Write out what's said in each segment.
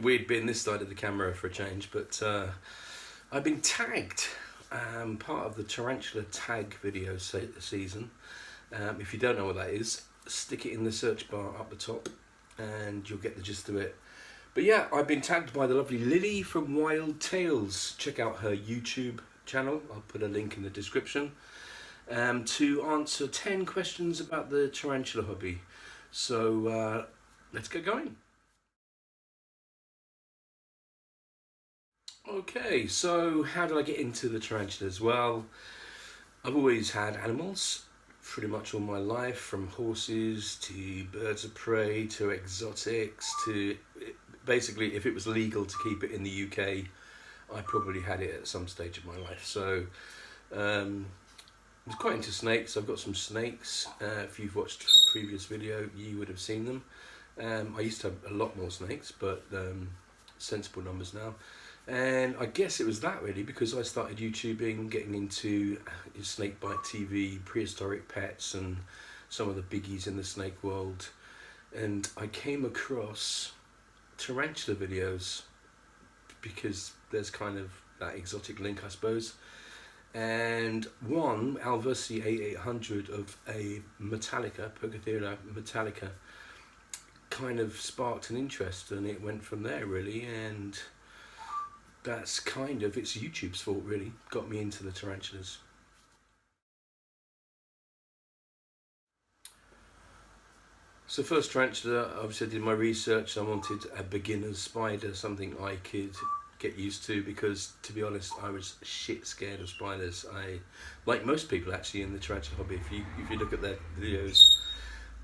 bit weird being this side of the camera for a change, but I've been tagged, part of the Tarantula Tag video season. If you don't know what that is, stick it in the search bar up the top and you'll get the gist of it. But yeah, I've been tagged by the lovely Lily from Wyld Tales. Check out her YouTube channel, I'll put a link in the description, to answer 10 questions about the tarantula hobby. So let's get going. Okay, so how did I get into the tarantulas? Well, I've always had animals pretty much all my life, from horses to birds of prey to exotics to basically, if it was legal to keep it in the UK, I probably had it at some stage of my life. So I was quite into snakes. I've got some snakes. If you've watched a previous video, you would have seen them. I used to have a lot more snakes, but sensible numbers now. And I guess it was that really, because I started YouTubing, getting into snakebite TV, prehistoric pets, and some of the biggies in the snake world. And I came across tarantula videos because there's kind of that exotic link, I suppose. And one, Alversi A800 of a Metallica, Pocothera Metallica, kind of sparked an interest, and it went from there really. And that's kind of, it's YouTube's fault really, got me into the tarantulas. So first tarantula, obviously I did my research. I wanted a beginner's spider, something I could get used to, because to be honest, I was shit scared of spiders. Like most people actually in the tarantula hobby, if you look at their videos,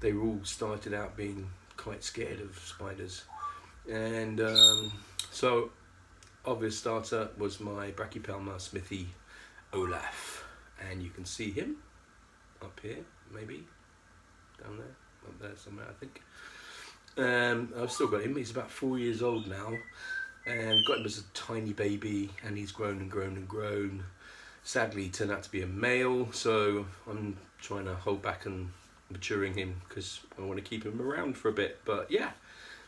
they were all started out being quite scared of spiders. And so obvious starter was my Brachypelma smithy Olaf, and you can see him up here, maybe down there, up there somewhere I think. I've still got him. He's about 4 years old now, and got him as a tiny baby, and he's grown and grown and grown. Sadly he turned out to be a male, so I'm trying to hold back and maturing him because I want to keep him around for a bit. But yeah,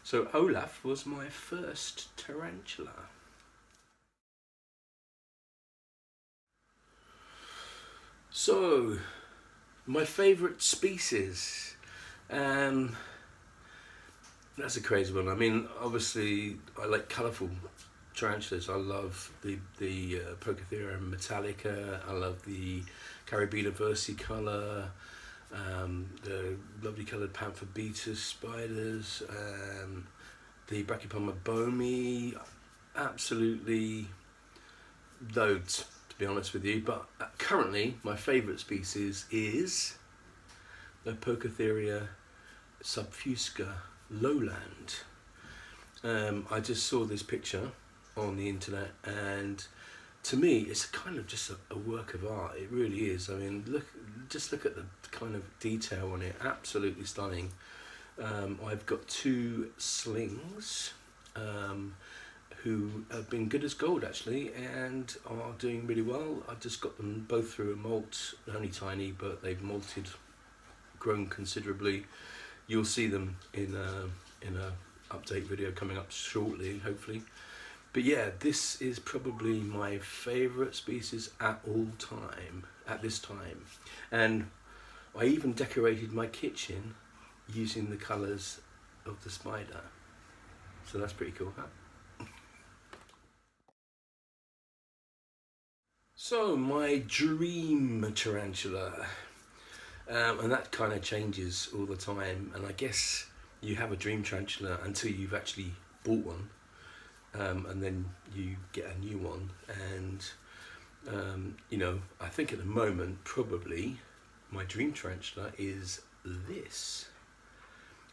so Olaf was my first tarantula. So, my favourite species, that's a crazy one. I mean, obviously I like colourful tarantulas. I love the Pocothera Metallica, I love the Carabina versicolor, the lovely coloured Panther beta spiders, the Brachypelma bomi, absolutely loads, to be honest with you. But currently my favourite species is the Pocothera subfusca lowland. I just saw this picture on the internet, and to me it's kind of just a work of art. It really is. I mean, just look at the kind of detail on it, absolutely stunning. I've got two slings who have been good as gold actually, and are doing really well. I just got them both through a molt, only tiny, but they've molted, grown considerably. You'll see them in a update video coming up shortly, hopefully. But yeah, this is probably my favourite species at this time. And I even decorated my kitchen using the colours of the spider. So that's pretty cool, huh? So my dream tarantula, and that kind of changes all the time, and I guess you have a dream tarantula until you've actually bought one, and then you get a new one. And you know, I think at the moment probably my dream tarantula is this,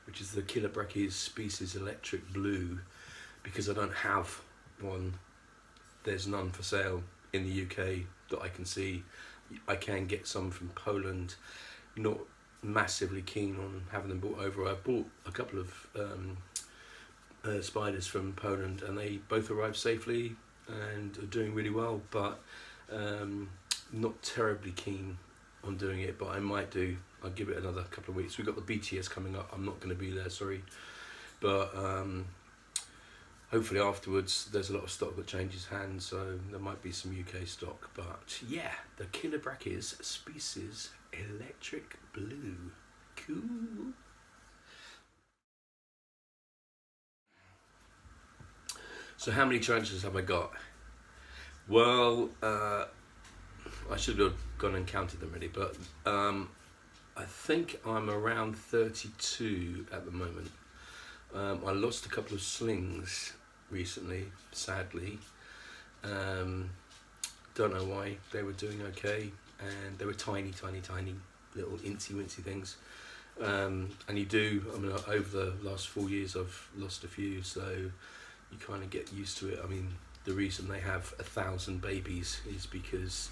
which is the Killer Brachys species Electric Blue, because I don't have one. There's none for sale in the UK that I can see. I can get some from Poland. Not massively keen on having them brought over. I bought a couple of spiders from Poland, and they both arrived safely and are doing really well, but not terribly keen on doing it, but I might do. I'll give it another couple of weeks. We've got the BTS coming up. I'm not going to be there, sorry, but hopefully afterwards there's a lot of stock that changes hands, so there might be some UK stock. But yeah, the Killer Brachys species Electric Blue. Cool. So how many tarantulas have I got? Well, I should have gone and counted them really, but I think I'm around 32 at the moment. I lost a couple of slings recently, sadly. Don't know why. They were doing okay, and they were tiny little incy-wincy things. And you do, I mean, over the last 4 years I've lost a few, so you kind of get used to it. I mean, the reason they have 1,000 babies is because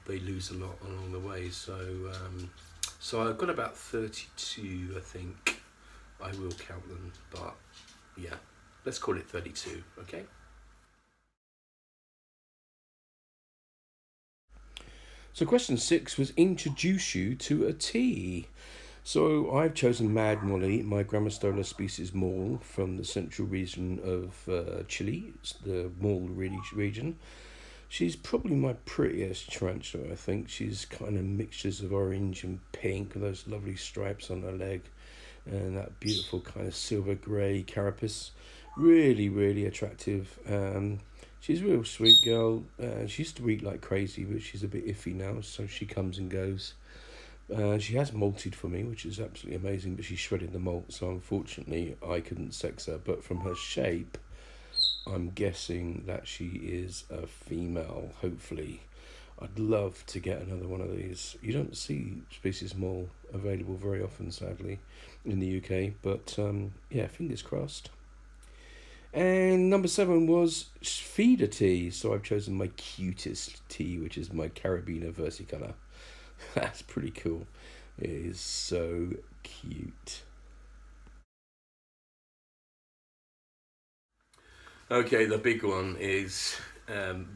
they lose a lot along the way. So so I've got about 32, I think. I will count them, but yeah, let's call it 32, okay? So question 6 was introduce you to a tea. So I've chosen Mad Molly, my Grammostola species mall from the central region of Chile, the mall region. She's probably my prettiest tarantula, I think. She's kind of mixtures of orange and pink with those lovely stripes on her leg and that beautiful kind of silver grey carapace. Really, really attractive. She's a real sweet girl. She used to eat like crazy, but she's a bit iffy now, so she comes and goes. She has molted for me, which is absolutely amazing, but she shredded the molt, so unfortunately I couldn't sex her. But from her shape, I'm guessing that she is a female, hopefully. I'd love to get another one of these. You don't see species mole available very often, sadly, in the UK, but yeah, fingers crossed. And number 7 was feeder tea, so I've chosen my cutest tea, which is my Carabiner versicolor. That's pretty cool. It is so cute. Okay, the big one is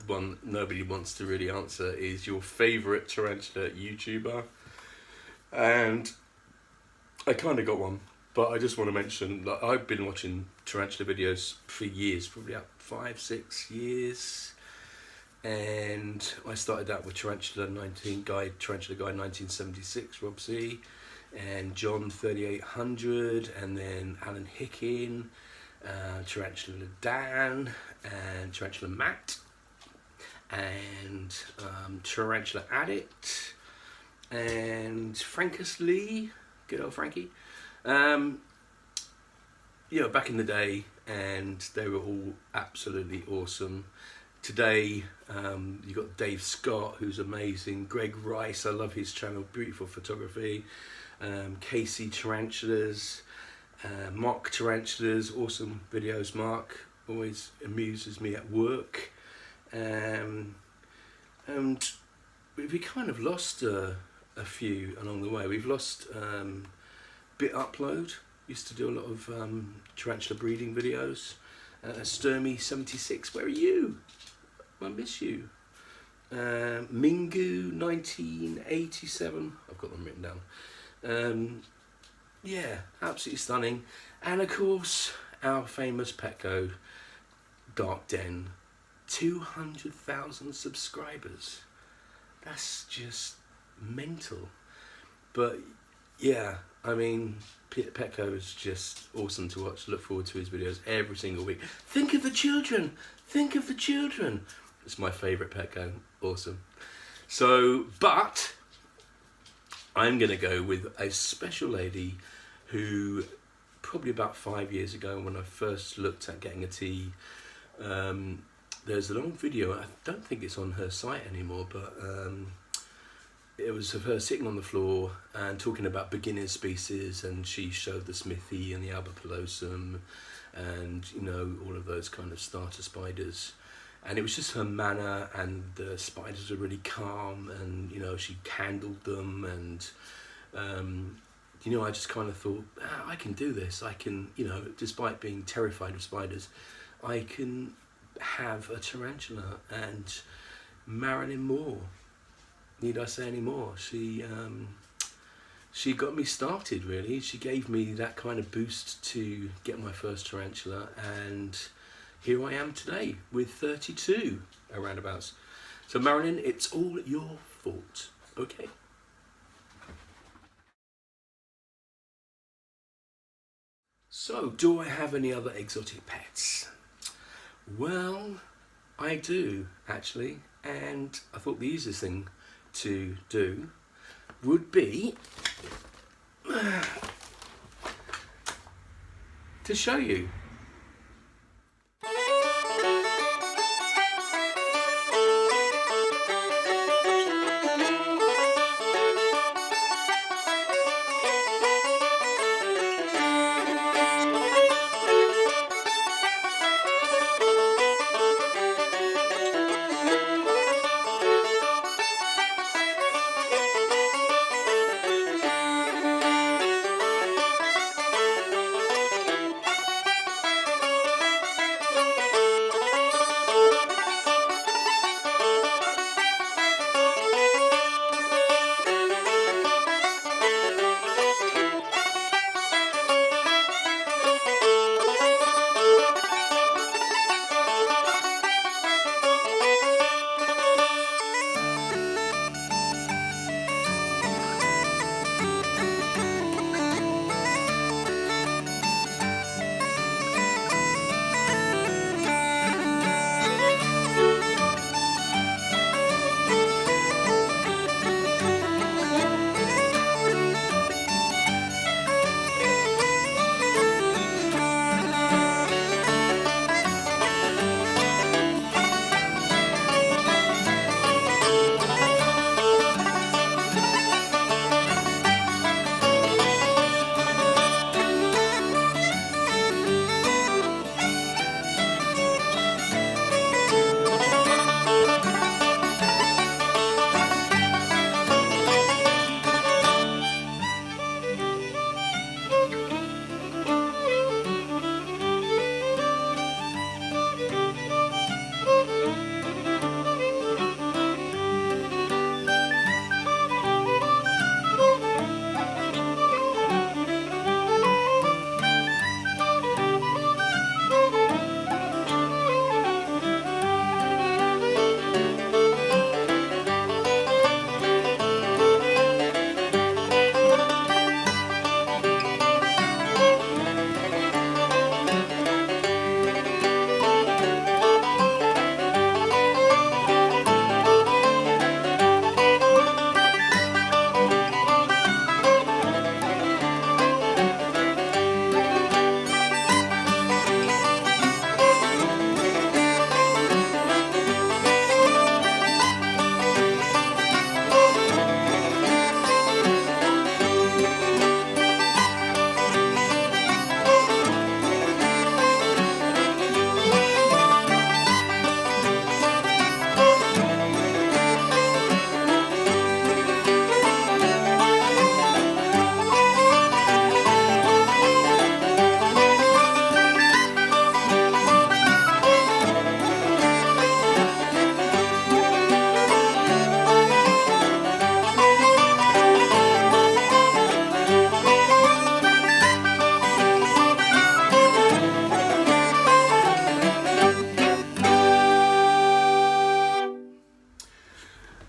one nobody wants to really answer, is your favourite tarantula YouTuber. And I kind of got one, but I just want to mention that I've been watching tarantula videos for years, probably about 5-6 years. And I started out with Tarantula Guide 1976, Rob C, and John 3800, and then Alan Hickin, Tarantula Dan, and Tarantula Matt, and Tarantula Addict, and Frankus Lee, good old Frankie. You know, back in the day, and they were all absolutely awesome. Today, you've got Dave Scott, who's amazing. Greg Rice, I love his channel, beautiful photography. Casey Tarantulas, Mark Tarantulas, awesome videos. Mark always amuses me at work. And we kind of lost a few along the way. We've lost Bit Upload, used to do a lot of tarantula breeding videos. Sturmy76, where are you? I miss you. Mingu 1987, I've got them written down. Yeah, absolutely stunning. And of course, our famous pet code, Dark Den, 200,000 subscribers. That's just mental. But yeah, I mean, Petco is just awesome to watch. Look forward to his videos every single week. Think of the children. Think of the children. It's my favourite Petco. Awesome. So, but I'm going to go with a special lady who probably about 5 years ago, when I first looked at getting a tea, there's a long video. I don't think it's on her site anymore, but it was of her sitting on the floor and talking about beginner species, and she showed the Smithy and the Albopilosum and, you know, all of those kind of starter spiders. And it was just her manner, and the spiders were really calm, and, you know, she handled them, and you know, I just kind of thought, I can do this. I can, you know, despite being terrified of spiders, I can have a tarantula. And Marilyn Moore, need I say any more? She got me started, really. She gave me that kind of boost to get my first tarantula, and here I am today with 32 roundabouts. So Marilyn, it's all your fault. Okay. So, do I have any other exotic pets? Well, I do actually, and I thought the easiest thing to do would be to show you.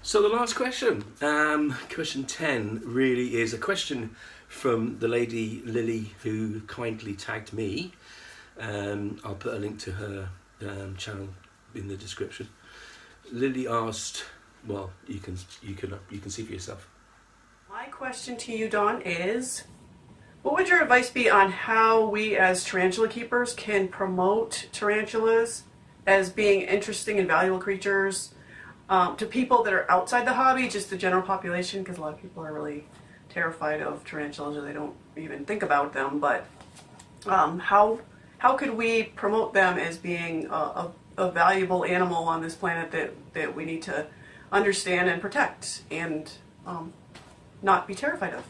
So the last question, question 10, really is a question from the lady Lily who kindly tagged me. I'll put a link to her channel in the description. Lily asked, well, you can see for yourself. My question to you, Dawn, is what would your advice be on how we as tarantula keepers can promote tarantulas as being interesting and valuable creatures to people that are outside the hobby, just the general population, because a lot of people are really terrified of tarantulas or they don't even think about them, but how could we promote them as being a valuable animal on this planet that we need to understand and protect and not be terrified of?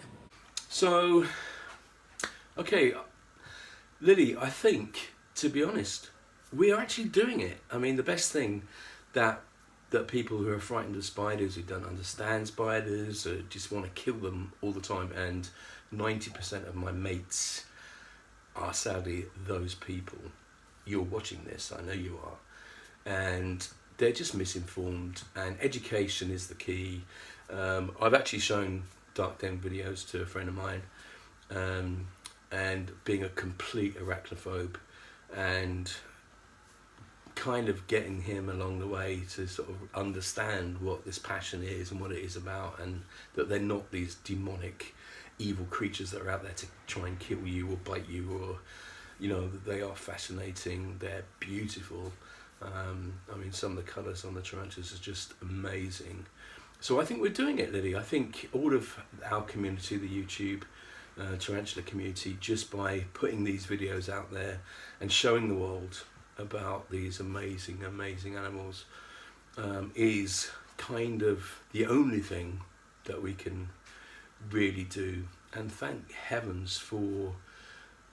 So, okay, Lily, I think, to be honest, we are actually doing it. I mean, the best thing that people who are frightened of spiders, who don't understand spiders, or just want to kill them all the time, and 90% of my mates are sadly those people. you're watching this, I know you are, and they're just misinformed, and education is the key. I've actually shown dark den videos to a friend of mine, and being a complete arachnophobe, and kind of getting him along the way to sort of understand what this passion is and what it is about, and that they're not these demonic evil creatures that are out there to try and kill you or bite you, or they are fascinating, they're beautiful. I mean, some of the colours on the tarantulas are just amazing. So I think we're doing it, Lily. I think all of our community, the YouTube tarantula community, just by putting these videos out there and showing the world about these amazing animals, is kind of the only thing that we can really do. And thank heavens for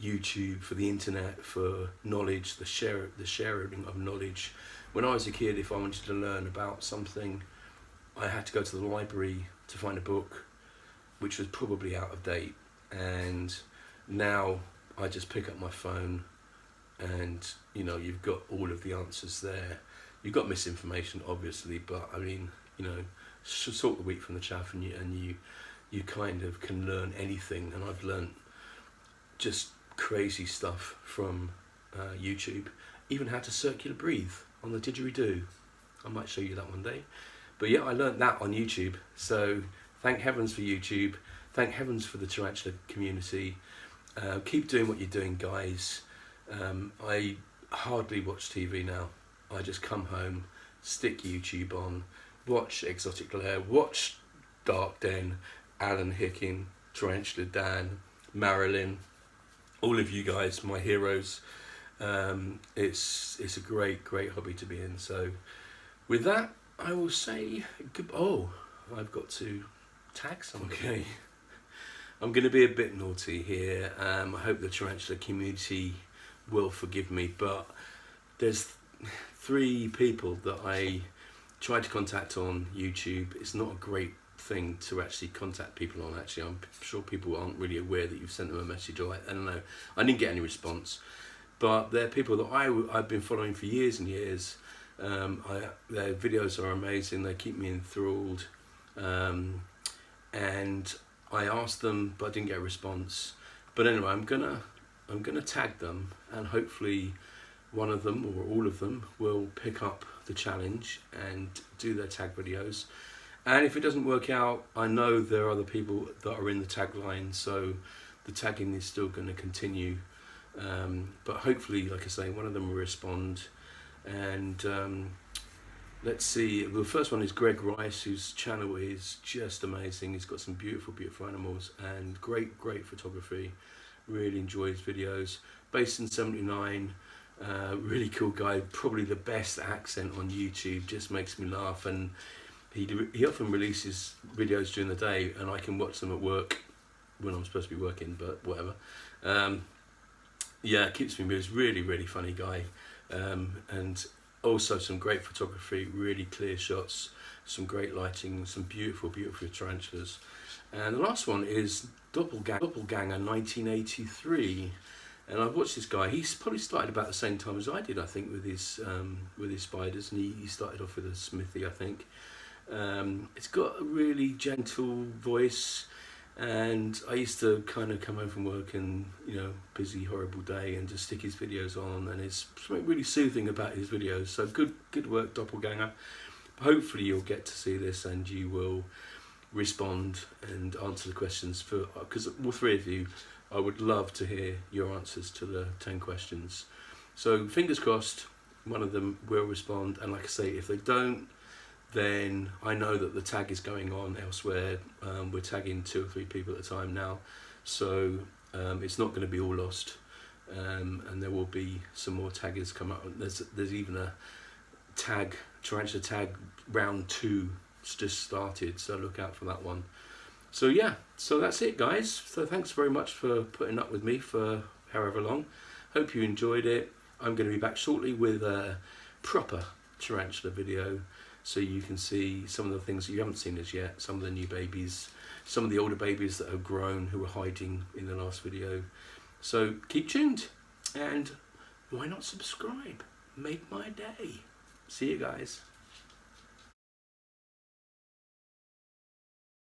YouTube, for the internet, for knowledge, the sharing of knowledge. When I was a kid, if I wanted to learn about something, I had to go to the library to find a book which was probably out of date, and now I just pick up my phone and you've got all of the answers there. You've got misinformation obviously, but I mean, sort the wheat from the chaff, and you kind of can learn anything. And I've learned just crazy stuff from YouTube, even how to circular breathe on the didgeridoo. I might show you that one day. But yeah, I learned that on YouTube. So thank heavens for YouTube. Thank heavens for the tarantula community. Keep doing what you're doing, guys. I hardly watch TV now. I just come home, stick YouTube on, watch Exotic Lair, watch Dark Den, Alan Hicking, Tarantula Dan, Marilyn, all of you guys, my heroes. It's a great hobby to be in. So with that, I will say good. Oh, I've got to tag someone. Okay, I'm going to be a bit naughty here. I hope the tarantula community will forgive me, but there's 3 people that I tried to contact on YouTube. It's not a great thing to actually contact people on. Actually, I'm sure people aren't really aware that you've sent them a message, or I don't know. I didn't get any response, but they're people that I've been following for years and years. Their videos are amazing. They keep me enthralled, and I asked them, but I didn't get a response. But anyway, I'm gonna tag them, and hopefully one of them or all of them will pick up the challenge and do their tag videos. And if it doesn't work out, I know there are other people that are in the tagline, so the tagging is still going to continue. But hopefully, like I say, one of them will respond. And let's see, the first one is Greg Rice, whose channel is just amazing. He's got some beautiful animals and great photography. Really enjoy his videos. Basin79, really cool guy, probably the best accent on YouTube, just makes me laugh. And he often releases videos during the day, and I can watch them at work when I'm supposed to be working, but whatever. Yeah, it keeps me amused. Really funny guy. And also some great photography, really clear shots, some great lighting, some beautiful tarantulas. And the last one is Doppleganger1983, and I've watched this guy. He's probably started about the same time as I did, I think, with his spiders, and he started off with a smithy, I think. It's got a really gentle voice, and I used to kind of come home from work and, busy, horrible day, and just stick his videos on, and it's something really soothing about his videos. So good work, Doppelganger. Hopefully you'll get to see this and you will respond and answer the questions, because all 3 of you, I would love to hear your answers to the 10 questions. So fingers crossed one of them will respond, and like I say, if they don't, then I know that the tag is going on elsewhere. We're tagging 2 or 3 people at a time now, so it's not going to be all lost, and there will be some more taggers come up. There's even a tarantula tag round 2 just started, so look out for that one. So yeah, so that's it, guys. So thanks very much for putting up with me for however long. Hope you enjoyed it. I'm going to be back shortly with a proper tarantula video, so you can see some of the things that you haven't seen as yet, some of the new babies, some of the older babies that have grown who were hiding in the last video. So keep tuned, and why not subscribe? Make my day. See you guys.